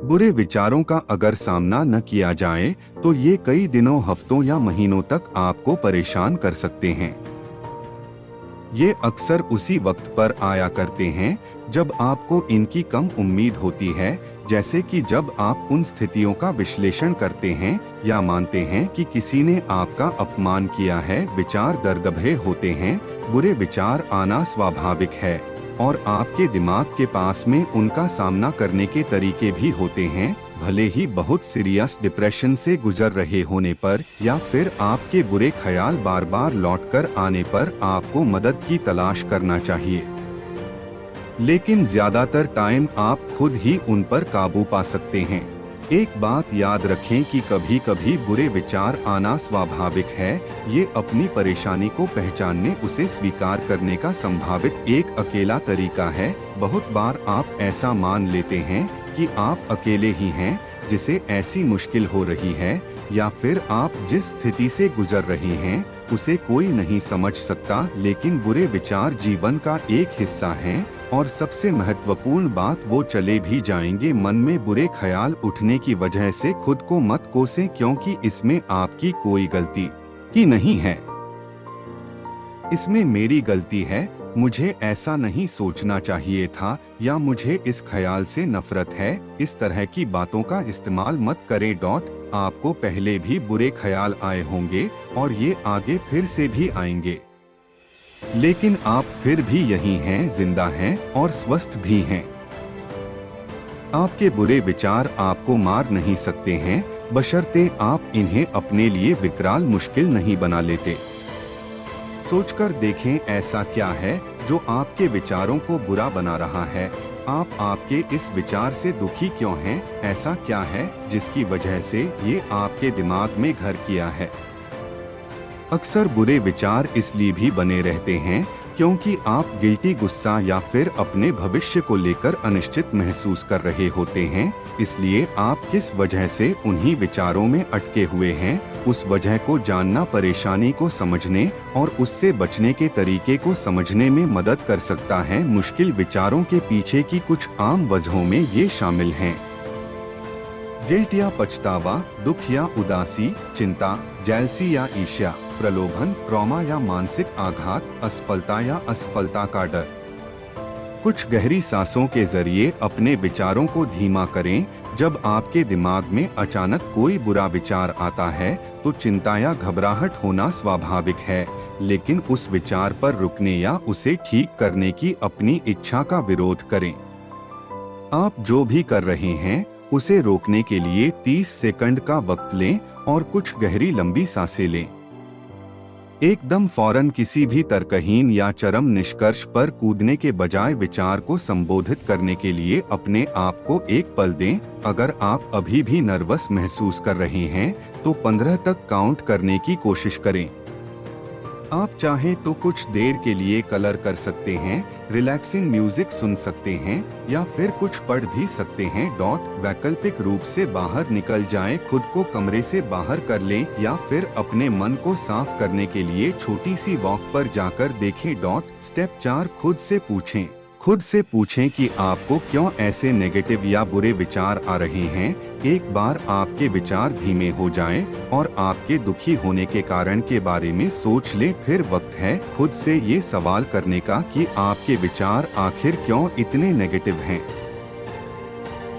बुरे विचारों का अगर सामना न किया जाए तो ये कई दिनों, हफ्तों या महीनों तक आपको परेशान कर सकते हैं। ये अक्सर उसी वक्त पर आया करते हैं जब आपको इनकी कम उम्मीद होती है, जैसे कि जब आप उन स्थितियों का विश्लेषण करते हैं या मानते हैं कि किसी ने आपका अपमान किया है। विचार दर्दभरे होते हैं, बुरे विचार आना स्वाभाविक है और आपके दिमाग के पास में उनका सामना करने के तरीके भी होते हैं, भले ही बहुत सीरियस डिप्रेशन से गुजर रहे होने पर या फिर आपके बुरे ख्याल बार बार लौटकर आने पर आपको मदद की तलाश करना चाहिए। लेकिन ज्यादातर टाइम आप खुद ही उन पर काबू पा सकते हैं। एक बात याद रखें कि कभी कभी बुरे विचार आना स्वाभाविक है। ये अपनी परेशानी को पहचानने, उसे स्वीकार करने का संभावित एक अकेला तरीका है। बहुत बार आप ऐसा मान लेते हैं कि आप अकेले ही हैं जिसे ऐसी मुश्किल हो रही है, या फिर आप जिस स्थिति से गुजर रहे हैं उसे कोई नहीं समझ सकता। लेकिन बुरे विचार जीवन का एक हिस्सा हैं और सबसे महत्वपूर्ण बात, वो चले भी जाएंगे। मन में बुरे ख्याल उठने की वजह से खुद को मत कोसें, क्योंकि इसमें आपकी कोई गलती ही नहीं है। इसमें मेरी गलती है, मुझे ऐसा नहीं सोचना चाहिए था, या मुझे इस ख्याल से नफरत है। इस तरह की बातों का इस्तेमाल मत करें। आपको पहले भी बुरे ख्याल आए होंगे और ये आगे फिर से भी आएंगे, लेकिन आप फिर भी यही हैं, जिंदा हैं और स्वस्थ भी हैं। आपके बुरे विचार आपको मार नहीं सकते हैं, बशर्ते आप इन्हें अपने लिए विकराल मुश्किल नहीं बना लेते। सोचकर देखें, ऐसा क्या है जो आपके विचारों को बुरा बना रहा है? आप आपके इस विचार से दुखी क्यों हैं? ऐसा क्या है जिसकी वजह से ये आपके दिमाग में घर किया है? अक्सर बुरे विचार इसलिए भी बने रहते हैं क्योंकि आप गिल्टी, गुस्सा या फिर अपने भविष्य को लेकर अनिश्चित महसूस कर रहे होते हैं। इसलिए आप किस वजह से उन्हीं विचारों में अटके हुए हैं, उस वजह को जानना परेशानी को समझने और उससे बचने के तरीके को समझने में मदद कर सकता है। मुश्किल विचारों के पीछे की कुछ आम वजहों में ये शामिल हैं: गिल्ट या पछतावा, दुख या उदासी, चिंता, जेलसी या ईर्ष्या, प्रलोभन, ट्रॉमा या मानसिक आघात, असफलता या असफलता का डर। कुछ गहरी सांसों के जरिए अपने विचारों को धीमा करें। जब आपके दिमाग में अचानक कोई बुरा विचार आता है तो चिंता या घबराहट होना स्वाभाविक है, लेकिन उस विचार पर रुकने या उसे ठीक करने की अपनी इच्छा का विरोध करें। आप जो भी कर रहे हैं उसे रोकने के लिए 30 सेकंड का वक्त लें और कुछ गहरी लंबी सांसें लें। एकदम फौरन किसी भी तर्कहीन या चरम निष्कर्ष पर कूदने के बजाय विचार को संबोधित करने के लिए अपने आप को एक पल दें। अगर आप अभी भी नर्वस महसूस कर रहे हैं तो 15 तक काउंट करने की कोशिश करें। आप चाहें तो कुछ देर के लिए कलर कर सकते हैं, रिलैक्सिंग म्यूजिक सुन सकते हैं या फिर कुछ पढ़ भी सकते हैं। वैकल्पिक रूप से बाहर निकल जाएं, खुद को कमरे से बाहर कर लें या फिर अपने मन को साफ करने के लिए छोटी सी वॉक पर जाकर देखें। स्टेप 4, खुद से पूछें कि आपको क्यों ऐसे नेगेटिव या बुरे विचार आ रहे हैं। एक बार आपके विचार धीमे हो जाएं और आपके दुखी होने के कारण के बारे में सोच लें, फिर वक्त है खुद से ये सवाल करने का कि आपके विचार आखिर क्यों इतने नेगेटिव हैं।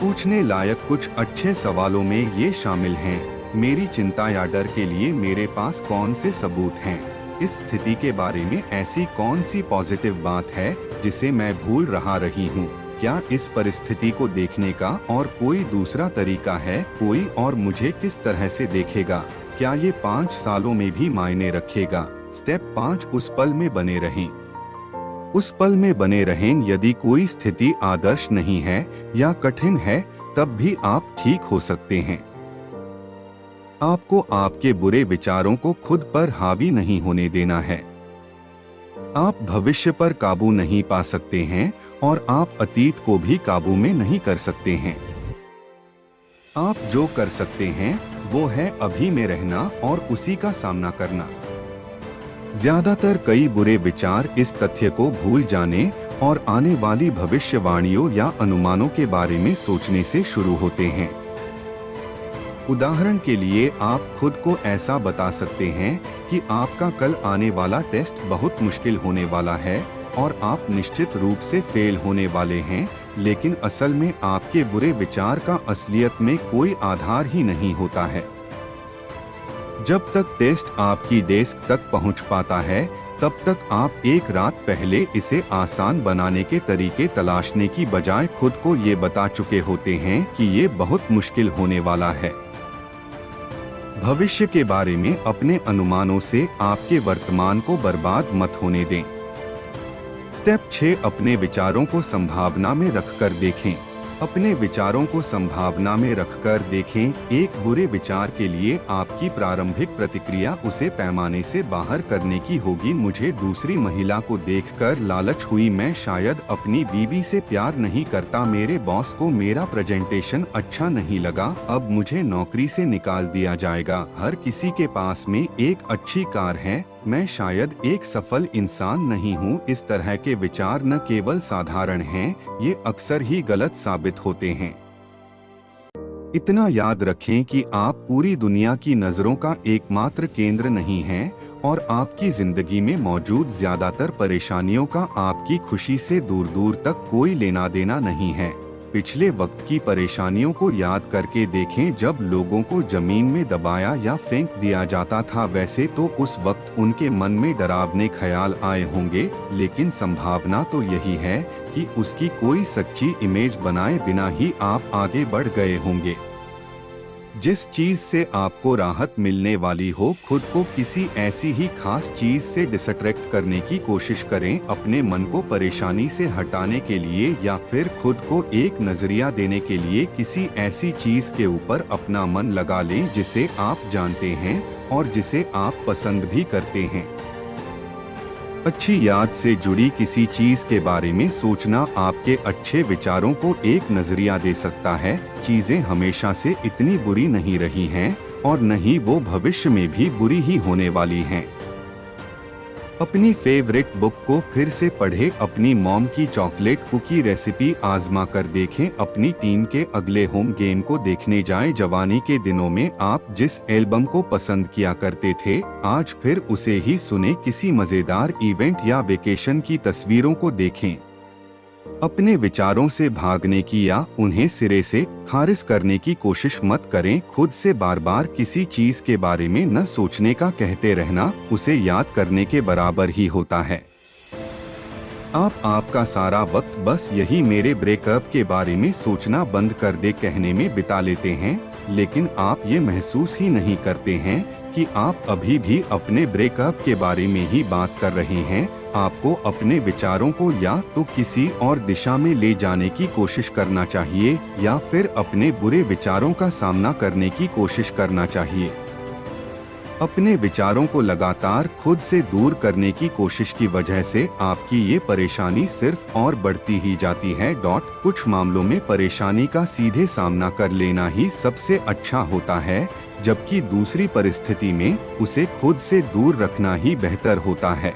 पूछने लायक कुछ अच्छे सवालों में ये शामिल हैं: मेरी चिंता या डर के लिए मेरे पास कौन से सबूत हैं? इस स्थिति के बारे में ऐसी कौन सी पॉजिटिव बात है जिसे मैं भूल रही हूँ? क्या इस परिस्थिति को देखने का और कोई दूसरा तरीका है? कोई और मुझे किस तरह से देखेगा? क्या ये 5 सालों में भी मायने रखेगा? स्टेप 5, उस पल में बने रहें। उस पल में बने रहें। यदि कोई स्थिति आदर्श नहीं है या कठिन है, तब भी आप ठीक हो सकते हैं। आपको आपके बुरे विचारों को खुद पर हावी नहीं होने देना है। आप भविष्य पर काबू नहीं पा सकते हैं और आप अतीत को भी काबू में नहीं कर सकते हैं। आप जो कर सकते हैं वो है अभी में रहना और उसी का सामना करना। ज्यादातर कई बुरे विचार इस तथ्य को भूल जाने और आने वाली भविष्यवाणियों या अनुमानों के बारे में सोचने से शुरू होते हैं। उदाहरण के लिए आप खुद को ऐसा बता सकते हैं कि आपका कल आने वाला टेस्ट बहुत मुश्किल होने वाला है और आप निश्चित रूप से फेल होने वाले हैं, लेकिन असल में आपके बुरे विचार का असलियत में कोई आधार ही नहीं होता है। जब तक टेस्ट आपकी डेस्क तक पहुंच पाता है, तब तक आप एक रात पहले इसे आसान बनाने के तरीके तलाशने की बजाय खुद को ये बता चुके होते हैं कि ये बहुत मुश्किल होने वाला है। भविष्य के बारे में अपने अनुमानों से आपके वर्तमान को बर्बाद मत होने दें। स्टेप 6, अपने विचारों को संभावना में रखकर देखें। अपने विचारों को संभावना में रखकर देखें। एक बुरे विचार के लिए आपकी प्रारंभिक प्रतिक्रिया उसे पैमाने से बाहर करने की होगी। मुझे दूसरी महिला को देखकर लालच हुई, मैं शायद अपनी बीवी से प्यार नहीं करता, मेरे बॉस को मेरा प्रेजेंटेशन अच्छा नहीं लगा, अब मुझे नौकरी से निकाल दिया जाएगा, हर किसी के पास में एक अच्छी कार है, मैं शायद एक सफल इंसान नहीं हूँ। इस तरह के विचार न केवल साधारण हैं, ये अक्सर ही गलत साबित होते हैं। इतना याद रखें कि आप पूरी दुनिया की नजरों का एकमात्र केंद्र नहीं हैं और आपकी जिंदगी में मौजूद ज्यादातर परेशानियों का आपकी खुशी से दूर दूर तक कोई लेना देना नहीं है। पिछले वक्त की परेशानियों को याद करके देखें, जब लोगों को जमीन में दबाया या फेंक दिया जाता था, वैसे तो उस वक्त उनके मन में डरावने ख्याल आए होंगे, लेकिन संभावना तो यही है कि उसकी कोई सच्ची इमेज बनाए बिना ही आप आगे बढ़ गए होंगे। जिस चीज से आपको राहत मिलने वाली हो, खुद को किसी ऐसी ही खास चीज से डिस्ट्रैक्ट करने की कोशिश करें। अपने मन को परेशानी से हटाने के लिए या फिर खुद को एक नजरिया देने के लिए किसी ऐसी चीज के ऊपर अपना मन लगा लें जिसे आप जानते हैं और जिसे आप पसंद भी करते हैं। अच्छी याद से जुड़ी किसी चीज के बारे में सोचना आपके अच्छे विचारों को एक नजरिया दे सकता है। चीजें हमेशा से इतनी बुरी नहीं रही हैं और न ही वो भविष्य में भी बुरी ही होने वाली हैं। अपनी फेवरेट बुक को फिर से पढ़ें। अपनी मॉम की चॉकलेट कुकी रेसिपी आजमा कर देखें। अपनी टीम के अगले होम गेम को देखने जाएं। जवानी के दिनों में आप जिस एल्बम को पसंद किया करते थे, आज फिर उसे ही सुने। किसी मजेदार इवेंट या वेकेशन की तस्वीरों को देखें। अपने विचारों से भागने की या उन्हें सिरे से खारिज करने की कोशिश मत करें। खुद से बार बार किसी चीज के बारे में न सोचने का कहते रहना उसे याद करने के बराबर ही होता है। आप आपका सारा वक्त बस यही मेरे ब्रेकअप के बारे में सोचना बंद कर दे कहने में बिता लेते हैं, लेकिन आप ये महसूस ही नहीं करते हैं कि आप अभी भी अपने ब्रेकअप के बारे में ही बात कर रहे हैं। आपको अपने विचारों को या तो किसी और दिशा में ले जाने की कोशिश करना चाहिए या फिर अपने बुरे विचारों का सामना करने की कोशिश करना चाहिए। अपने विचारों को लगातार खुद से दूर करने की कोशिश की वजह से आपकी ये परेशानी सिर्फ और बढ़ती ही जाती है। कुछ मामलों में परेशानी का सीधे सामना कर लेना ही सबसे अच्छा होता है, जबकि दूसरी परिस्थिति में उसे खुद से दूर रखना ही बेहतर होता है।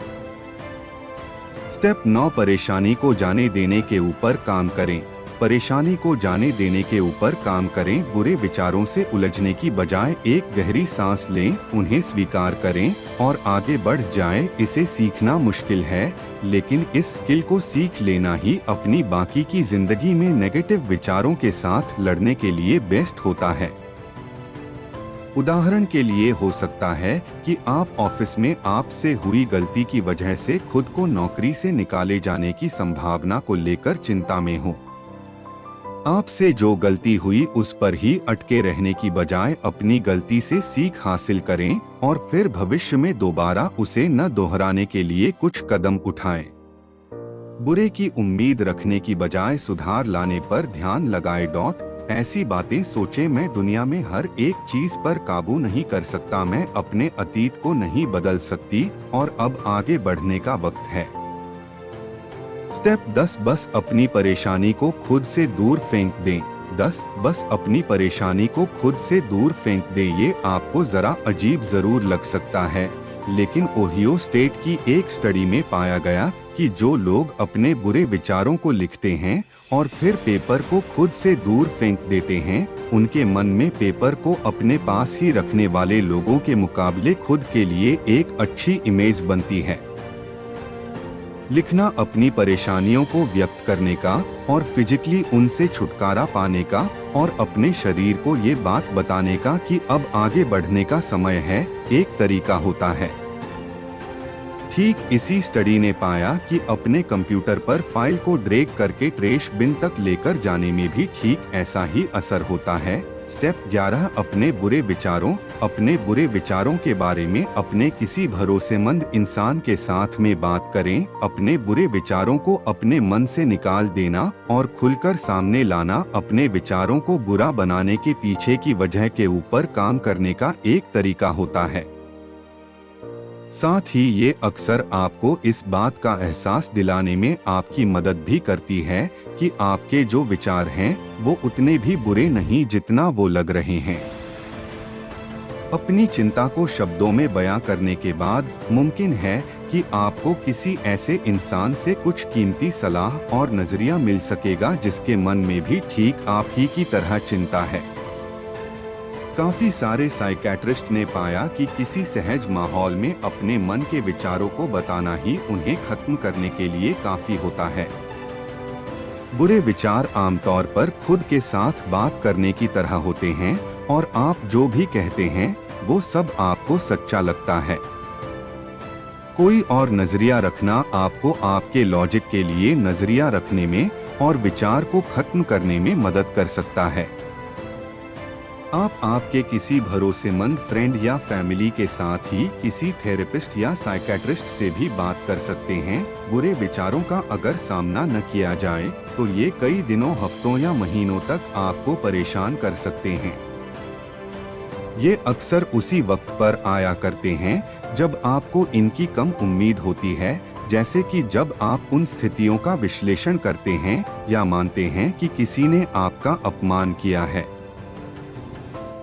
स्टेप 9, परेशानी को जाने देने के ऊपर काम करें। परेशानी को जाने देने के ऊपर काम करें। बुरे विचारों से उलझने की बजाय एक गहरी सांस लें, उन्हें स्वीकार करें और आगे बढ़ जाएं। इसे सीखना मुश्किल है, लेकिन इस स्किल को सीख लेना ही अपनी बाकी की जिंदगी में नेगेटिव विचारों के साथ लड़ने के लिए बेस्ट होता है। उदाहरण के लिए हो सकता है कि आप ऑफिस में आपसे हुई गलती की वजह से खुद को नौकरी से निकाले जाने की संभावना को लेकर चिंता में हो। आपसे जो गलती हुई उस पर ही अटके रहने की बजाय अपनी गलती से सीख हासिल करें और फिर भविष्य में दोबारा उसे न दोहराने के लिए कुछ कदम उठाएं। बुरे की उम्मीद रखने की बजाय सुधार लाने पर ध्यान लगाएं। ऐसी बातें सोचे, मैं दुनिया में हर एक चीज पर काबू नहीं कर सकता, मैं अपने अतीत को नहीं बदल सकती और अब आगे बढ़ने का वक्त है। स्टेप 10, बस अपनी परेशानी को खुद से दूर फेंक दें। 10, बस अपनी परेशानी को खुद से दूर फेंक दें। ये आपको जरा अजीब जरूर लग सकता है, लेकिन ओहियो स्टेट की एक स्टडी में पाया गया कि जो लोग अपने बुरे विचारों को लिखते हैं और फिर पेपर को खुद से दूर फेंक देते हैं, उनके मन में पेपर को अपने पास ही रखने वाले लोगों के मुकाबले खुद के लिए एक अच्छी इमेज बनती है। लिखना अपनी परेशानियों को व्यक्त करने का और फिजिकली उनसे छुटकारा पाने का और अपने शरीर को ये बात बताने का कि अब आगे बढ़ने का समय है, एक तरीका होता है। ठीक इसी स्टडी ने पाया कि अपने कंप्यूटर पर फाइल को ड्रैग करके ट्रैश बिन तक लेकर जाने में भी ठीक ऐसा ही असर होता है। स्टेप 11, अपने बुरे विचारों के बारे में अपने किसी भरोसेमंद इंसान के साथ में बात करें। अपने बुरे विचारों को अपने मन से निकाल देना और खुलकर सामने लाना अपने विचारों को बुरा बनाने के पीछे की वजह के ऊपर काम करने का एक तरीका होता है। साथ ही ये अक्सर आपको इस बात का एहसास दिलाने में आपकी मदद भी करती है कि आपके जो विचार हैं वो उतने भी बुरे नहीं जितना वो लग रहे हैं। अपनी चिंता को शब्दों में बयां करने के बाद मुमकिन है कि आपको किसी ऐसे इंसान से कुछ कीमती सलाह और नजरिया मिल सकेगा जिसके मन में भी ठीक आप ही की तरह चिंता है। काफी सारे साइकियाट्रिस्ट ने पाया कि किसी सहज माहौल में अपने मन के विचारों को बताना ही उन्हें खत्म करने के लिए काफी होता है। बुरे विचार आमतौर पर खुद के साथ बात करने की तरह होते हैं और आप जो भी कहते हैं वो सब आपको सच्चा लगता है। कोई और नजरिया रखना आपको आपके लॉजिक के लिए नजरिया रखने में और विचार को खत्म करने में मदद कर सकता है। आप आपके किसी भरोसेमंद फ्रेंड या फैमिली के साथ ही किसी थेरेपिस्ट या साइकियाट्रिस्ट से भी बात कर सकते हैं। बुरे विचारों का अगर सामना न किया जाए तो ये कई दिनों, हफ्तों या महीनों तक आपको परेशान कर सकते हैं। ये अक्सर उसी वक्त पर आया करते हैं जब आपको इनकी कम उम्मीद होती है, जैसे कि जब आप उन स्थितियों का विश्लेषण करते हैं या मानते हैं कि किसी ने आपका अपमान किया है।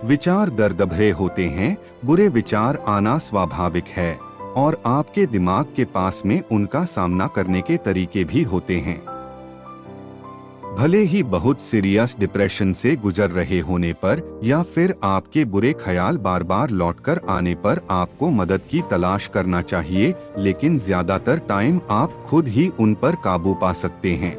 विचार दर्द भरे होते हैं, बुरे विचार आना स्वाभाविक है और आपके दिमाग के पास में उनका सामना करने के तरीके भी होते हैं। भले ही बहुत सीरियस डिप्रेशन से गुजर रहे होने पर या फिर आपके बुरे ख्याल बार बार लौटकर आने पर आपको मदद की तलाश करना चाहिए, लेकिन ज्यादातर टाइम आप खुद ही उन पर काबू पा सकते हैं।